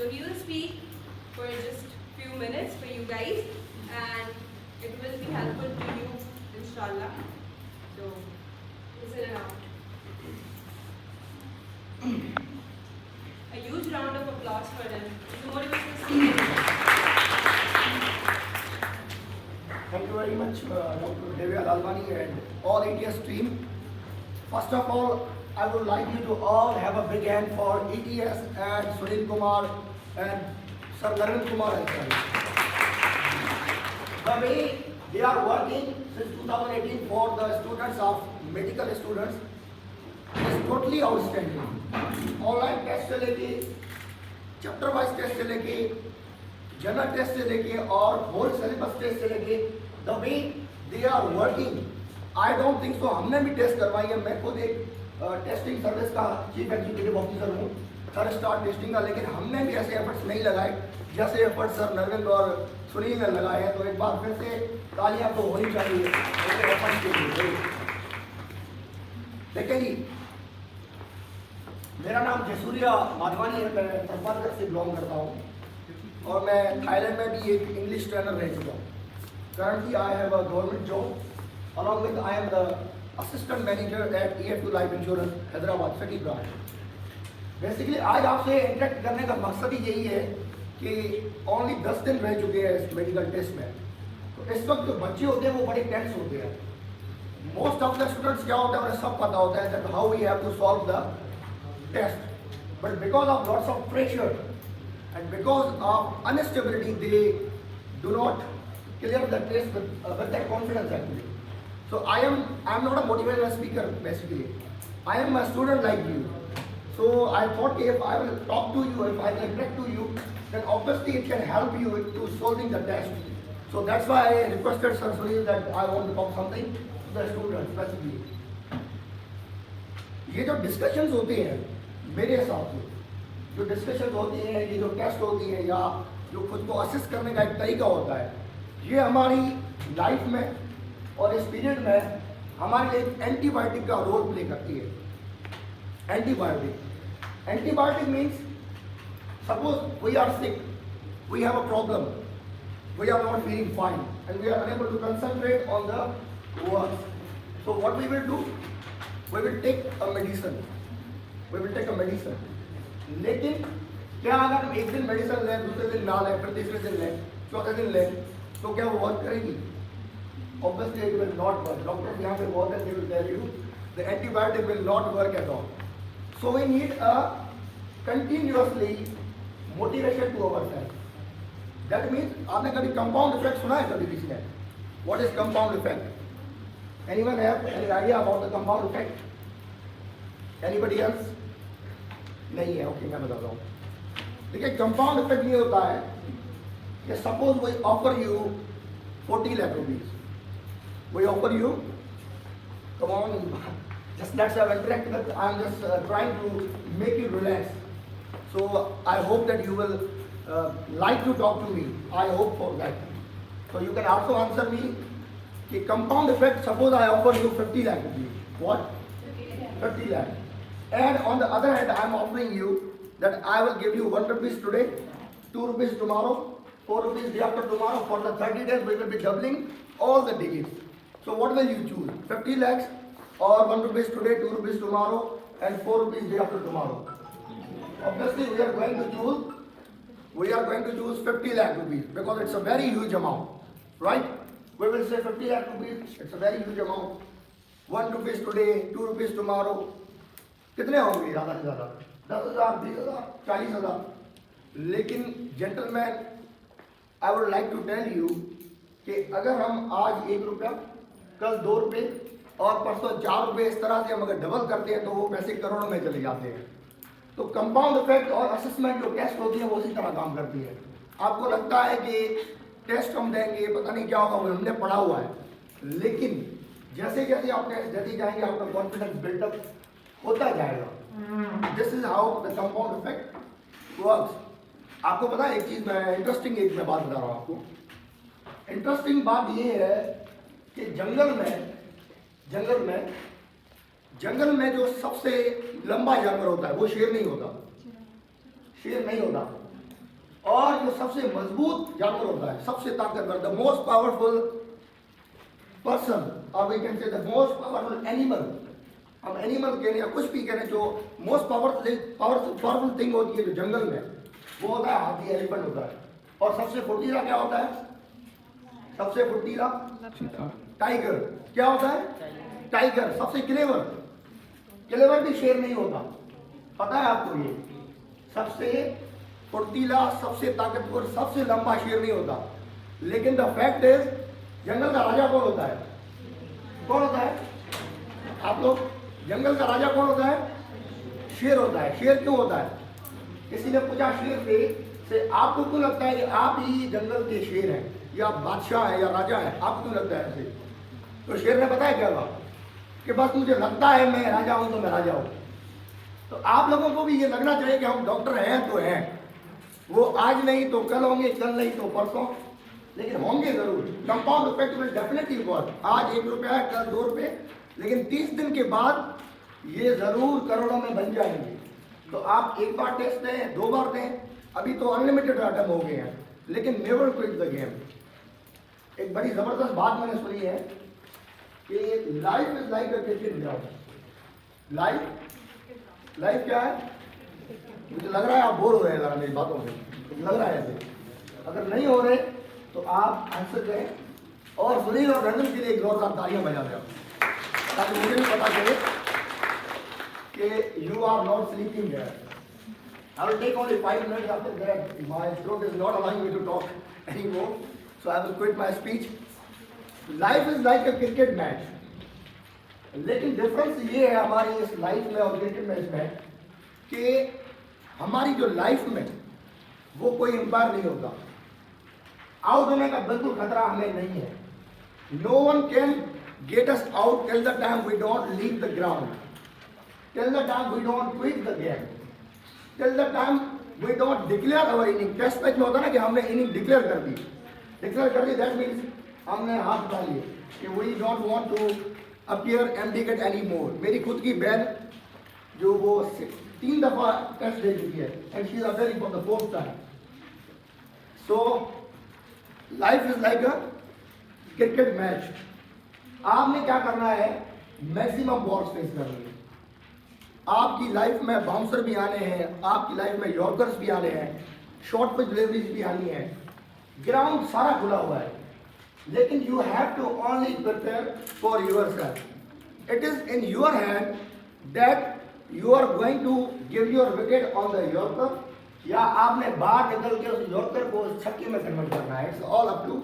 So he will speak for just few minutes for you guys, and it will be helpful to you, inshallah. So listen around. A huge round of applause for him. He's a motivational speaker. Thank you very much, Dr. Devya Lalwani and all ETS team. First of all, I would like you to all have a big hand for ETS and Sunil Kumar and Sir Narendra Kumar as well. The way they are working since 2018 for the students of medical students is totally outstanding. Online test से लेके chapter wise test से लेके general test से लेके और whole syllabus test से लेके the way they are working I don't think so. हमने भी टेस्ट करवाई है, मैं खुद एक टेस्टिंग सर्विस का चीफ एग्जीक्यूटिव ऑफिसर हूँ, थर्ड स्टार टेस्टिंग का, लेकिन हमने भी ऐसे एफर्ट्स नहीं लगाए जैसे एफर्ट्स सर नरेंद्र और सुनील ने लगाए हैं। तो एक बार फिर से तालियां तो होनी चाहिए एफर्ट्स के लिए। देखिए, मेरा नाम जसूरिया माधवानी है, मैं संपादक से बिलोंग करता हूँ और मैं थाईलैंड में भी एक इंग्लिश ट्रेनर रह चुका हूँ। Currently I have a government job along with I am the assistant manager eight EF2 life insurance Hyderabad city branch. Basically आज आपसे इंटरेक्ट करने का मकसद ही यही है कि ओनली 10 दिन रह चुके हैं इस मेडिकल टेस्ट में। तो इस वक्त जो बच्चे होते हैं वो बड़े टेंस होते हैं। मोस्ट ऑफ द स्टूडेंट्स क्या होता है उन्हें सब पता होता है that how we have to solve the test, but because of lots of pressure and because of instability they do not clear the test with that confidence actually. So I am not a motivational speaker basically. I am a student like you. So I thought if I will talk to you, if I will interact to you, then obviously it can help you to solving the test. So that's why I requested Sir Sunil that I want to talk something to the students basically. ये जो discussions होते हैं मेरे हिसाब से, जो discussion होती हैं, ये जो टेस्ट होती है या जो खुद को असिस्ट करने का एक तरीका होता है, ये हमारी लाइफ में और इस पीरियड में हमारे लिए एक एंटीबायोटिक का रोल प्ले करती है। Antibiotic means suppose we are sick, we have a problem, we are not feeling fine and we are unable to concentrate on the work. So what we will do, we will take a medicine, लेकिन क्या अगर हम एक दिन medicine लें, दूसरे दिन ना लें, फिर तीसरे दिन लें, चौथे दिन लें, तो क्या वो वर्क करेगी? Obviously it will not work. Doctor यहाँ पे बहुत है, they will tell you the antibiotic will not work at all. So we need a continuously motivation to our self. That means आपने कभी कंपाउंड इफेक्ट सुना है कभी किसी ने? What is compound effect? Anyone have any idea about the compound effect? Anybody else? नहीं है? Okay, मैं बताता हूँ। देखिए, कंपाउंड इफेक्ट ये होता है कि suppose we offer you 40 lakh rupees, we offer you, come on, just let's have interact with, I am just trying to make you relax, so I hope that you will like to talk to me, I hope for that. So you can also answer me कि compound effect, suppose I offer you 50 lakh rupees, what? 50 lakh. And on the other hand, I am offering you that I will give you 1 rupees today, 2 rupees tomorrow, 4 rupees day after tomorrow. For the 30 days, we will be doubling all the digits. So what will you choose? 50 lakhs or 1 rupees today, 2 rupees tomorrow, and 4 rupees day after tomorrow? Obviously, we are going to choose 50 lakh rupees because it's a very huge amount, right? We will say 50 lakh rupees. It's a very huge amount. 1 rupees today, 2 rupees tomorrow. कितने होंगे ज़्यादा से ज़्यादा? 10,000, 20,000, 40,000। लेकिन gentleman, I would like to tell you कि अगर हम आज 1 रुपया, कल 2 रुपये और परसों 4 रुपये, इस तरह से हम अगर डबल करते हैं तो वो पैसे करोड़ों में चले जाते हैं। तो कंपाउंड इफेक्ट और असेसमेंट जो टेस्ट होती है वो उसी तरह काम करती है। आपको लगता है कि टेस्ट हम देंगे, पता नहीं क्या होगा, वो हमने पढ़ा हुआ है, लेकिन जैसे जैसे आप टेस्ट देते जाएंगे आपका कॉन्फिडेंस बिल्डअप होता जाएगा। This is how the compound effect works. आपको पता है एक चीज, मैं इंटरेस्टिंग एक मैं बात बता रहा हूँ आपको। इंटरेस्टिंग बात ये है कि जंगल में जो सबसे लंबा जानवर होता है वो शेर नहीं होता। और जो सबसे मजबूत जानवर होता है, सबसे ताकतवर, द मोस्ट पावरफुल पर्सन, और we can say the most powerful animal, हम एनिमल कह रहे हैं या कुछ भी कह रहे हैं, जो मोस्ट पावरफुल थिंग होती है जो जंगल में, वो होता है हाथी, एलिफेंट होता है। और सबसे फुर्तीला क्या होता है? सबसे फुर्तीला टाइगर। क्या होता है? टाइगर। सबसे क्लेवर भी शेर नहीं होता, पता है आपको? ये सबसे फुर्तीला, सबसे ताकतवर, सबसे लंबा शेर नहीं होता। लेकिन द फैक्ट इज, जंगल का राजा कौन होता है? कौन होता है? आप लोग, जंगल का राजा कौन होता है? शेर होता है। शेर क्यों होता है? किसी ने पूछा शेर से आपको क्यों लगता है कि आप ही जंगल के शेर हैं, या बादशाह है, या राजा है? आपको क्यों लगता है ऐसे? तो शेर ने बताया क्या हुआ कि बस मुझे लगता है मैं राजा हूं तो मैं राजा हूं। तो आप लोगों को भी ये लगना चाहिए कि हम डॉक्टर हैं तो हैं, वो आज नहीं तो कल होंगे, कल नहीं तो परसों, लेकिन होंगे जरूर। Compound effect will definitely work. आज 1 रुपया है, कल 2 रुपये, लेकिन 30 दिन के बाद ये जरूर करोड़ों में बन जाएंगे। तो आप एक बार टेस्ट दें, 2 बार दें, अभी तो अनलिमिटेड आइटम हो गए हैं, लेकिन नेवर क्विट द गेम। एक बड़ी जबरदस्त बात मैंने सुनी है कि life is like a cricket ground. Life क्या है? मुझे लग रहा है आप बोर हो रहे हैं मेरी बातों से, लग रहा है ऐसे। अगर नहीं हो रहे तो आप आंसर करें, और सुनील और रंजन के लिए एक जोरदार तालियां बजा दें, ताकि मुझे भी पता चले कि you are not sleeping there. I will take only 5 minutes after that. My throat is not allowing me to talk anymore, so I will quit my speech. Life is like a cricket match. लेकिन difference ये है हमारी इस life में और cricket match में कि हमारी जो लाइफ में वो कोई एम्पायर नहीं होता। आउट होने का बिल्कुल खतरा हमें नहीं है। No one can get us out till the time we don't leave the ground, till the time we don't quit the game, till the time we don't declare our inning. Test match में होता है ना कि हमने inning declare कर दी, that means हमने हाथ उठा लिए कि we don't want to appear MDCAT any more. मेरी खुद की बहन जो वो 3 दफा टेस्ट दे चुकी है, and she is appearing for the 4th time. So life is like a cricket match. आपने क्या करना है? मैक्सिमम बॉल्स फेस करनी है। आपकी लाइफ में बाउंसर भी आने हैं, आपकी लाइफ में यॉर्कर्स भी आने हैं, शॉर्ट पिच डिलीवरीज भी आनी है, ग्राउंड सारा खुला हुआ है, लेकिन you have to only prepare for yourself. It is in your hand that you are going to give your wicket on the yorker, या आपने बाहर निकल के उस यॉर्कर को छक्के में कन्वर्ट करना है। It's all up to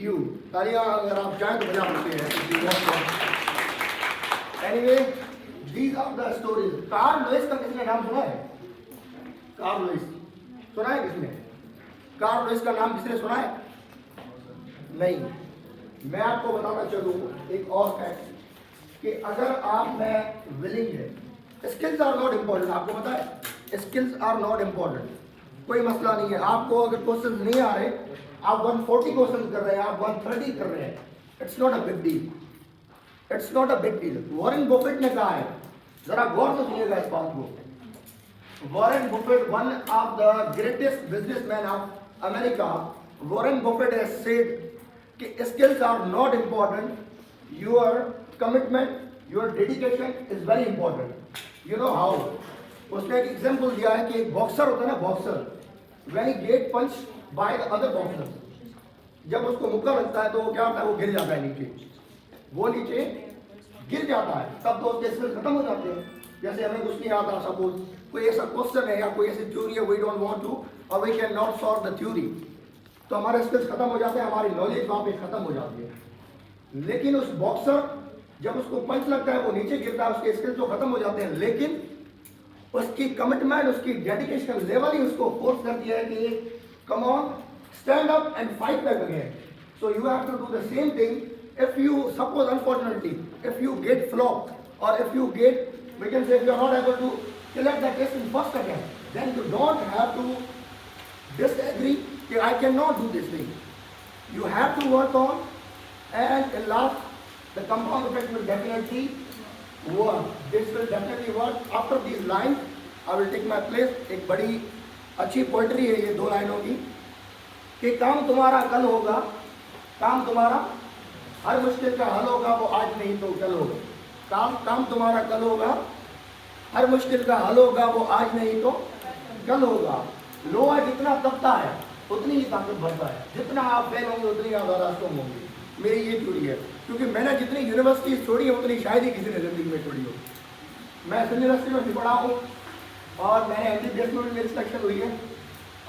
you. तालियां अगर आप चाहें तो बजा सकते हैं। Anyway, these are the stories. Carl Lewis का किसने नाम सुना है? कार्ल लुइस सुना है किसने? कार्ल लुइस का नाम किसने सुना है? नहीं। मैं आपको बताना चलूँ एक और फैक्ट कि अगर आप में विलिंग है, स्किल्स आर नॉट इम्पोर्टेंट। आपको पता है स्किल्स आर नॉट इम्पोर्टेंट, कोई मसला नहीं है। आपको अगर क्वेश्चन नहीं आ रहे, आप 140 क्वेश्चन कर रहे हैं, आप 130 कर रहे हैं, it's not a big deal, it's not a big deal. Warren Buffett ने कहा है, जरा गौर से सुनिएगा इस बात को। Warren Buffett, one of the greatest businessman of America, Warren Buffett has said कि skills are not important, your commitment, your dedication is very important. You know how? उसने एक एग्जाम्पल दिया है कि एक बॉक्सर होता है ना, boxer, when he get punch by the other boxer, जब उसको मुक्का लगता है तो वो क्या होता है? वो गिर जाता है नीचे, वो नीचे गिर जाता है, तब तो उसके स्किल खत्म हो जाते हैं। जैसे हमें कुछ नहीं आता, सपोज कोई ऐसा क्वेश्चन है या कोई ऐसी थ्योरी है, वी डोंट वांट टू और we can not solve the theory, तो हमारे स्किल्स खत्म हो जाते हैं, हमारी नॉलेज वहाँ पे खत्म हो जाती है। लेकिन उस बॉक्सर जब उसको पंच लगता है, वो नीचे गिरता है, उसके स्किल्स तो खत्म हो जाते हैं, लेकिन उसकी कमिटमेंट, उसकी डेडिकेशन लेवल ही उसको फोर्स कर दिया है कि come on, stand up and fight back again. So you have to do the same thing. If you suppose, unfortunately, if you get flopped, or if you get, we can say, if you are not able to select the test in first attempt, then you don't have to disagree that I cannot do this thing. You have to work on, and in last, the compound effect will definitely work. This will definitely work. After these lines, I will take my place. एक बड़ी अच्छी poetry है ये 2 लाइनों की कि काम तुम्हारा कल होगा, काम तुम्हारा हर मुश्किल का हल होगा, वो आज नहीं तो कल होगा। काम तुम्हारा कल होगा, हर मुश्किल का हल होगा, वो आज नहीं तो कल होगा। लोहा जितना तपता है उतनी ही ताकत बढ़ता है, जितना आप फेल होंगे उतनी आप ज़्यादा स्ट्रॉन्ग होंगे। मेरी ये थ्योरी है, क्योंकि मैंने जितनी यूनिवर्सिटी छोड़ी है उतनी शायद ही किसी ने ज़िंदगी में छोड़ी हो। मैं सिंध यूनिवर्सिटी में भी पढ़ा हूँ और मैंने MBBS में भी मेरी सिलेक्शन हुई है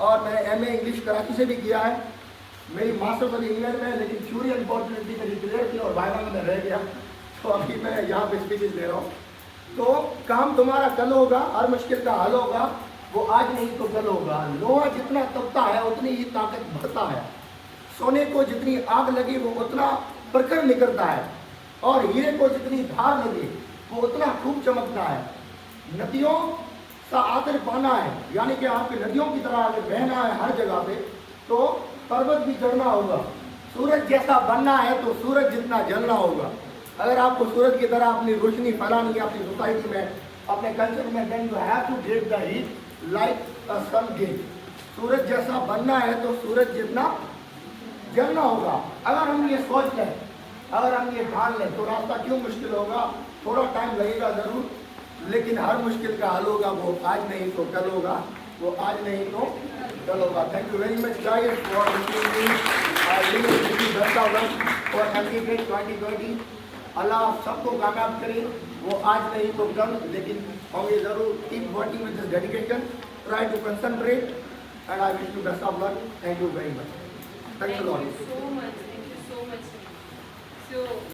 और मैंने MA इंग्लिश कराची से भी किया है। मेरी मास्टर्स अभी इंग्लैंड में है, लेकिन थ्योरी अनफॉर्चुनेटली मेरी क्लियर थी और वाइवा में रह गया, तो अभी मैं यहाँ पे स्पीचेस दे रहा हूँ। तो काम तुम्हारा कल होगा, हर मुश्किल का हल होगा, वो आज नहीं तो कल होगा। लोहा जितना तपता है उतनी ही ताकत बढ़ता है। सोने को जितनी आग लगी वो उतना प्रखर निकलता है और हीरे को जितनी धार लगी वो उतना खूब चमकता है। नदियों सा आदर पाना है, यानी कि आपकी नदियों की तरह अगर बहना है हर जगह पे तो पर्वत भी चढ़ना होगा। सूरज जैसा बनना है तो सूरज जितना जलना होगा। अगर आपको सूरज की तरह अपनी रोशनी फैलानी है अपनी सोसाइटी में, अपने कल्चर में, then you have to get the heat like a sun get. सूरज जैसा बनना है तो सूरज जितना जलना होगा। अगर हम ये सोच लें, अगर हम ये ठान लें तो रास्ता क्यों मुश्किल होगा, थोड़ा टाइम लगेगा ज़रूर, लेकिन हर मुश्किल का हल होगा, वो आज नहीं तो कल होगा, वो आज नहीं तो कल होगा। Thank you very much guys for listening me. I really wish you best of luck for MBBS 2020। अल्लाह आप सबको कामयाब करे, वो आज नहीं तो कल, लेकिन होंगे ज़रूर। Keep working with this dedication, try to concentrate and I wish you best of luck. Thank you very much. Thanks a lot. Thank you so much. Thank you so much. So